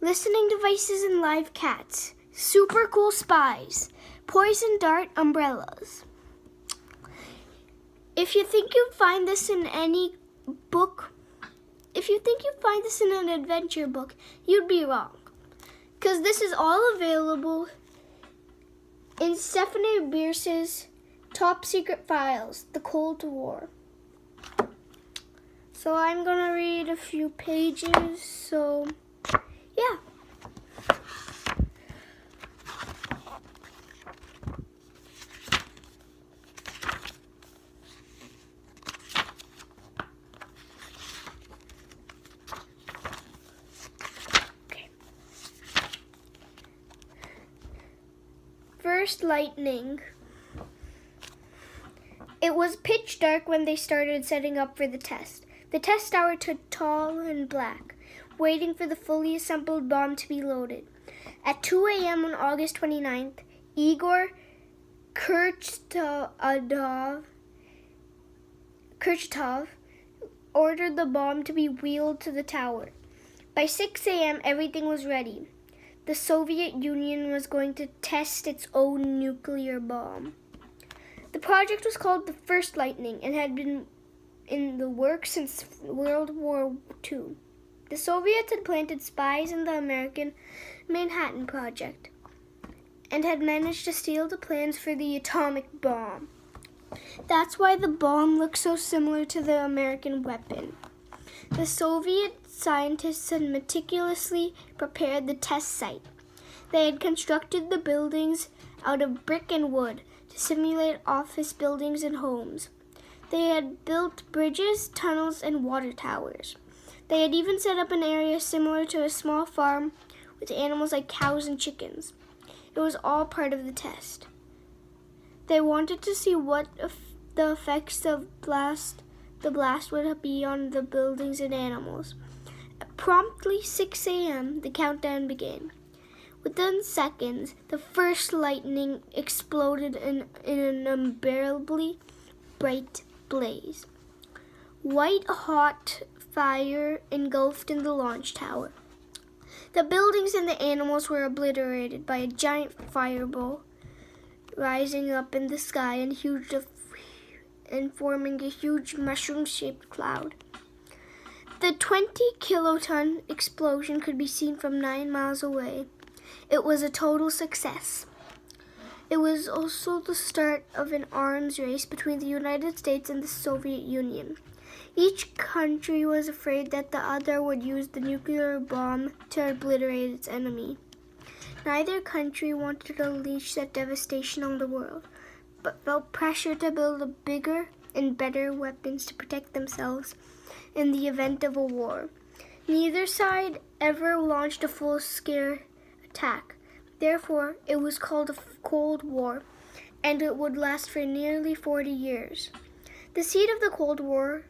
listening devices and live cats, super cool spies, poison dart umbrellas. If you think you'd find this in any book, if you think you'd find this in an adventure book, you'd be wrong. Because this is all available in Stephanie Bierce's Top Secret Files, The Cold War. So I'm going to read a few pages, so yeah. First lightning. It was pitch dark when they started setting up for the test. The test tower stood tall and black, waiting for the fully assembled bomb to be loaded. At 2 a.m. on August 29th, Igor Kurchatov ordered the bomb to be wheeled to the tower. By 6 a.m., everything was ready. The Soviet Union was going to test its own nuclear bomb. The project was called the First Lightning and had been in the works since World War II. The Soviets had planted spies in the American Manhattan Project and had managed to steal the plans for the atomic bomb. That's why the bomb looks so similar to the American weapon. The Soviet scientists had meticulously prepared the test site. They had constructed the buildings out of brick and wood to simulate office buildings and homes. They had built bridges, tunnels, and water towers. They had even set up an area similar to a small farm with animals like cows and chickens. It was all part of the test. They wanted to see what the effects of the blast would be on the buildings and animals. At promptly 6 a.m., the countdown began. Within seconds, the first lightning exploded in an unbearably bright blaze. White-hot fire engulfed in the launch tower. The buildings and the animals were obliterated by a giant fireball rising up in the sky and forming a huge mushroom-shaped cloud. The 20-kiloton explosion could be seen from 9 miles away. It was a total success. It was also the start of an arms race between the United States and the Soviet Union. Each country was afraid that the other would use the nuclear bomb to obliterate its enemy. Neither country wanted to unleash that devastation on the world, but felt pressure to build bigger and better weapons to protect themselves in the event of a war. Neither side ever launched a full-scale attack. Therefore, it was called a Cold War, and it would last for nearly 40 years. The seeds of the Cold War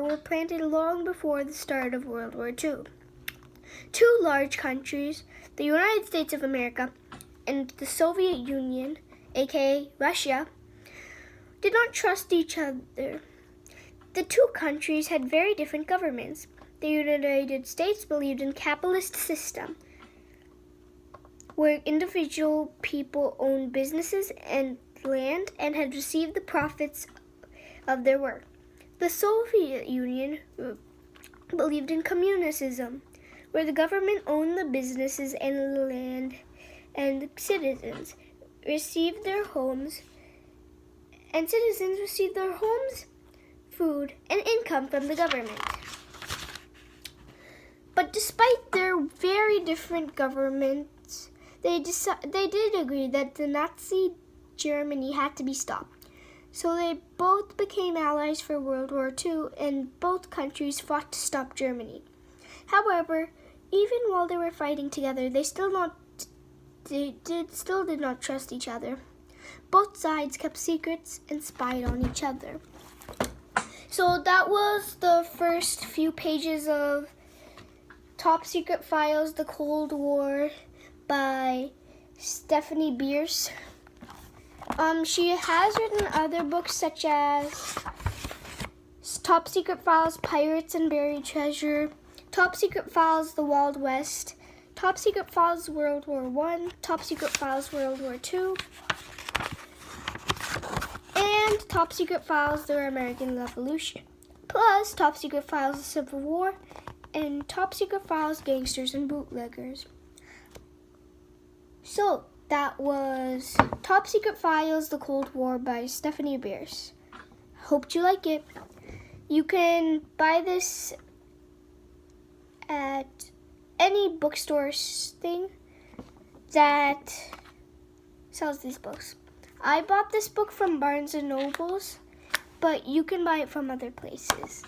were planted long before the start of World War II. Two large countries, the United States of America and the Soviet Union, aka Russia, did not trust each other. The two countries had very different governments. The United States believed in a capitalist system where individual people owned businesses and land and had received the profits of their work. The Soviet Union believed in communism, where the government owned the businesses and land and citizens received their homes, food, and income from the government. But despite their very different governments, they did agree that the Nazi Germany had to be stopped. So they both became allies for World War II, and both countries fought to stop Germany. However, even while they were fighting together, they still did not trust each other. Both sides kept secrets and spied on each other. So that was the first few pages of Top Secret Files, The Cold War by Stephanie Bierce. She has written other books such as Top Secret Files, Pirates and Buried Treasure, Top Secret Files, The Wild West, Top Secret Files, World War I, Top Secret Files, World War II, and Top Secret Files, The American Revolution, plus Top Secret Files, The Civil War, and Top Secret Files, Gangsters and Bootleggers. So, that was Top Secret Files, The Cold War by Stephanie Beers. Hope you like it. You can buy this at any bookstore thing that sells these books. I bought this book from Barnes & Nobles, but you can buy it from other places.